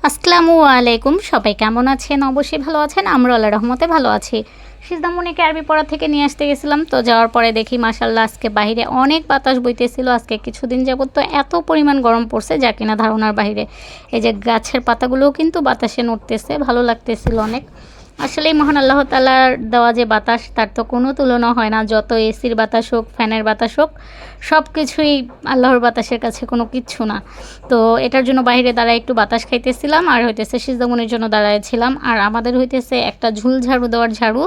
আসসালামু আলাইকুম, সবাই কেমন আছেন? অবশ্যই ভালো আছেন। আমরা আল্লাহর রহমতে ভালো আছি। সিজদামণিকে আরবি পড়া থেকে নিয়ে আসতে গেছিলাম, তো যাওয়ার পরে দেখি মাশাআল্লাহ আজকে বাইরে অনেক বাতাস বইতেছিল। আজকে কিছুদিন যাবত তো এত পরিমাণ গরম পড়ছে যা কিনা ধারণার বাইরে। এই যে গাছের পাতাগুলোও কিন্তু বাতাসে নড়তেছে, ভালো লাগতেছিল অনেক। আসলেই মহান আল্লাহ তাআলার দেওয়া যে বাতাস তার তো কোনো তুলনা হয় না। যত এসির বাতাস হোক, ফ্যানের বাতাস হোক, সব কিছুই আল্লাহর বাতাসের কাছে কোনো কিচ্ছু না। তো এটার জন্য বাইরে দাঁড়ায় একটু বাতাস খাইতেছিলাম, আর হইতেছে সিজদামণির জন্য দাঁড়ায়ছিলাম। আর আমাদের হইতেছে একটা ঝুল ঝাড়ু দেওয়ার ঝাড়ু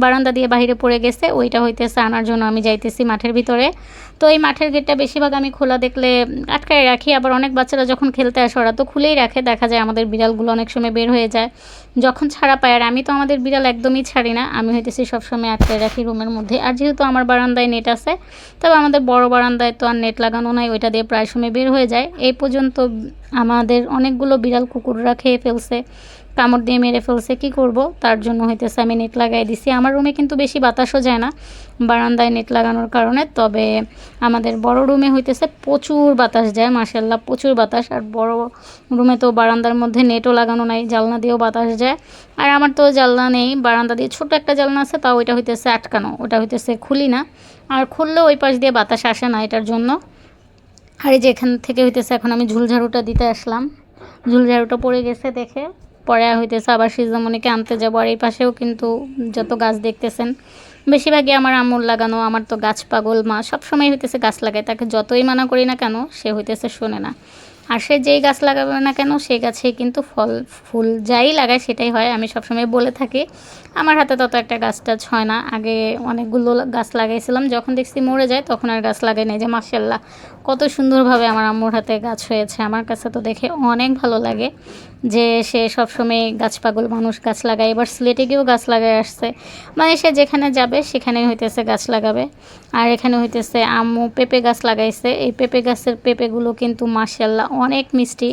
বারান্দা দিয়ে বাহিরে পড়ে গেছে, ওইটা হইতেছে আনার জন্য আমি যাইতেছি মাঠের ভিতরে। তো এই মাঠের গেটটা বেশিরভাগ আমি খোলা দেখলে আটকায় রাখি, আবার অনেক বাচ্চারা যখন খেলতে আসে ওরা তো খুলেই রাখে। দেখা যায় আমাদের বিড়ালগুলো অনেক সময় বের হয়ে যায় যখন ছাড়া পায়। আর আমি তো আমাদের বিড়াল একদমই ছাড়ি না, আমি হইতেছি সবসময় আটকায় রাখি রুমের মধ্যে। আর যেহেতু আমার বারান্দায় নেট আছে, তবে আমাদের বড় বারান্দায় তো আর নেট লাগানো নাই, ওইটা দিয়ে প্রায় সময় বের হয়ে যায়। এই পর্যন্ত আমাদের অনেকগুলো বিড়াল কুকুররা খেয়ে ফেলছে, কামড় দিয়ে মেরে ফেলছে। কি করব, তার জন্য হইতেছে আমি নেট লাগাই দিছি। আমার রুমে কিন্তু বেশি বাতাসও যায় না বারান্দায় নেট লাগানোর কারণে, তবে আমাদের বড় রুমে হইতেছে প্রচুর বাতাস যায়, মাশাআল্লাহ প্রচুর বাতাস। আর বড় রুমে তো বারান্দার মধ্যে নেটও লাগানো নাই, জানলা দিয়েও বাতাস যায়। আর আমার তো জানলা নেই, বারান্দা দিয়ে ছোট একটা জানলা আছে, তাও ওইটা হইতেছে আটকানো, ওটা হইতেছে খুলি না। আর খুললেও ওই পাশ দিয়ে বাতাস আসে না এটার জন্য। আর এই যে এখান থেকে হইতেছে এখন আমি ঝুলঝাড়ুটা দিতে আসলাম, ঝুলঝাড়ুটা পড়ে গেছে দেখে পরে হইতেছে আবার সিজদামণিকে আনতে যাবো। আর এই পাশেও কিন্তু যত গাছ দেখতেছেন বেশিরভাগই আমার আম্মুর লাগানো। আমার তো গাছ পাগল মা, সবসময় হইতেছে গাছ লাগায়, তাকে যতই মানা করি না কেন সে হইতেছে শোনে না। আর সে যেই গাছ লাগাবে না কেন সেই গাছেই কিন্তু ফল ফুল যাই লাগায় সেটাই হয়। আমি সবসময় বলে থাকি আমার হাতে তত একটা গাছ টাছ হয় না। আগে অনেকগুলো গাছ লাগাইছিলাম, যখন দেখছি মরে যায় তখন আর গাছ লাগাই নাই। যে মাশাআল্লাহ কত সুন্দরভাবে আমার আম্মুর হাতে গাছ হয়েছে, আমার কাছে তো দেখে অনেক ভালো লাগে যে সে সবসময় গাছ পাগল মানুষ, গাছ লাগায়। এবার সিলেটে গিয়েও গাছ লাগায় আসছে, মানে সে যেখানে যাবে সেখানেই হইতেছে গাছ লাগাবে। আর এখানে হইতেছে আম্মু পেঁপে গাছ লাগাইছে, এই পেঁপে গাছের পেঁপেগুলো কিন্তু মাশাআল্লাহ অনেক মিষ্টি।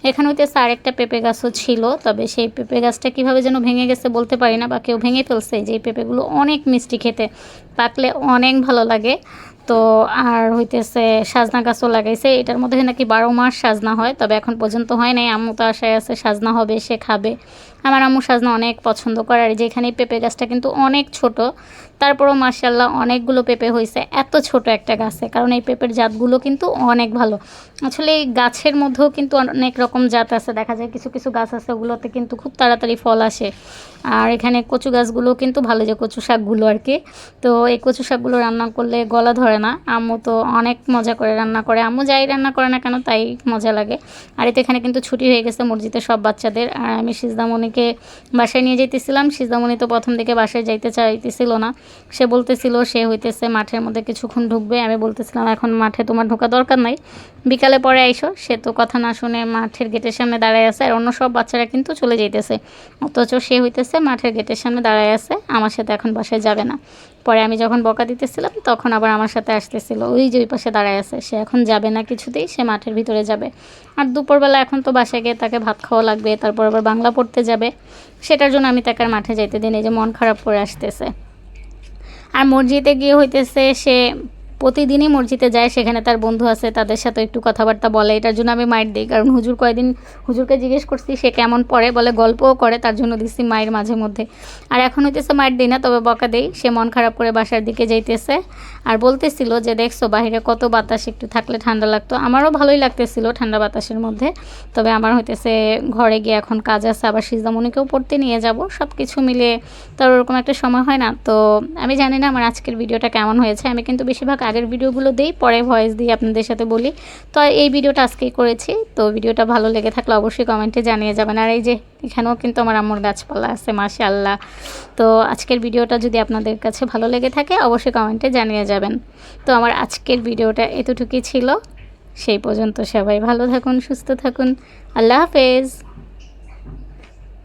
এখানে হইতেছে আরেকটা পেঁপে গাছও ছিল, তবে সেই পেঁপে গাছটা কীভাবে যেন ভেঙে গেছে বলতে পারি না, বা কেউ ভেঙে ফেলছে। যে পেঁপেগুলো অনেক মিষ্টি খেতে, পাকলে অনেক ভালো লাগে। তো আর হইতেছে সাজনা গাছও লাগাইছে, এটার মধ্যে নাকি 12 মাস সাজনা হয়, তবে এখন পর্যন্ত হয় নাই। আম্মু তো আশায় আছে সাজনা হবে, সে খাবে। আমার আম্মু সাজনা অনেক পছন্দ করে। আর যেখানে পেঁপে গাছটা কিন্তু অনেক ছোট, তারপরও মাশাআল্লাহ অনেকগুলো পেঁপে হয়েছে এত ছোট একটা গাছে, কারণ এই পেঁপের জাতগুলো কিন্তু অনেক ভালো। আসলে এই গাছের মধ্যেও কিন্তু অনেক রকম জাত আছে, দেখা যায় কিছু কিছু গাছ আছে ওগুলোতে কিন্তু খুব তাড়াতাড়ি ফল আসে। আর এখানে কচু গাছগুলো কিন্তু ভালো, যে কচু শাকগুলো আর কি। তো এই কচু শাকগুলো রান্না করলে গলা ধরে না, আম্মু তো অনেক মজা করে রান্না করে। আম্মু যাই রান্না করে না কেন তাই মজা লাগে। আর এতে এখানে কিন্তু ছুটি হয়ে গেছে মসজিদে সব বাচ্চাদের, আর আমি সিজদামণিকে বাসায় নিয়ে যেতেছিলাম। সিজদামণি তো প্রথম দিকে বাসায় যাইতে চাইতেছিল না, সে বলতেছিল সে হইতেছে মাঠের মধ্যে কিছুক্ষণ ঢুকবে। আমি বলতেছিলাম এখন মাঠে তোমার ঢোকা দরকার নাই, বিকালে পরে আইসো। সে তো কথা না শুনে মাঠের গেটের সামনে দাঁড়ায় আছে, আর অন্য সব বাচ্চারা কিন্তু চলে যাইতেছে, অথচ সে হইতেছে মাঠের গেটের সামনে দাঁড়ায় আছে, আমার সাথে এখন বাসায় যাবে না। পরে আমি যখন বকা দিতেছিলাম তখন আবার আমার সাথে আসতেছিল, ওই যে ওই পাশে দাঁড়ায় আছে, সে এখন যাবে না কিছুতেই, সে মাঠের ভিতরে যাবে। আর দুপুরবেলা এখন তো বাসায় গিয়ে তাকে ভাত খাওয়া লাগবে, তারপর আবার বাংলা পড়তে যাবে, সেটার জন্য আমি তাকে আর মাঠে যাইতে দিই, এই যে মন খারাপ করে আসতেছে। আর মসজিদে গিয়ে হইতেছে সে প্রতিদিনই মসজিদে যায়, সেখানে তার বন্ধু আছে, তাদের সাথে একটু কথাবার্তা বলে। এটার জন্য আমি মাইর দিই, কারণ হুজুর কয়দিন হুজুরকে জিজ্ঞেস করছি সে কেমন পড়ে, বলে গল্পও করে, তার জন্য দিচ্ছি মায়ের মাঝে মধ্যে। আর এখন হইতেছে মায়ের দিই না, তবে বকা দেই। সে মন খারাপ করে বাসার দিকে যাইতেছে, আর বলতেছিল যে দেখছো বাহিরে কত বাতাস, একটু থাকলে ঠান্ডা লাগতো। আমারও ভালোই লাগতেছিল ঠান্ডা বাতাসের মধ্যে, তবে আমার হইতেছে ঘরে গিয়ে এখন কাজ আছে, আবার সিজদামণিকেও পড়তে নিয়ে যাব, সব কিছু মিলে তার ওরকম একটা সময় হয় না। তো আমি জানি না আমার আজকের ভিডিওটা কেমন হয়েছে, আমি কিন্তু বেশিরভাগ আগের ভিডিওগুলো দিই, পরে ভয়েস দিয়ে আপনাদের সাথে বলি। তো এই ভিডিওটা আজকেই করেছি, তো ভিডিওটা ভালো লেগে থাকলে অবশ্যই কমেন্টে জানিয়ে যাবেন। আর এই যে এখানেও কিন্তু আমার আম্মুর গাছপালা আছে মাশাআল্লাহ। তো আজকের ভিডিওটা যদি আপনাদের কাছে ভালো লেগে থাকে অবশ্যই কমেন্টে জানিয়ে যাবেন। তো আমার আজকের ভিডিওটা এতটুকুই ছিল, সেই পর্যন্ত সবাই ভালো থাকুন, সুস্থ থাকুন, আল্লাহ হাফেজ।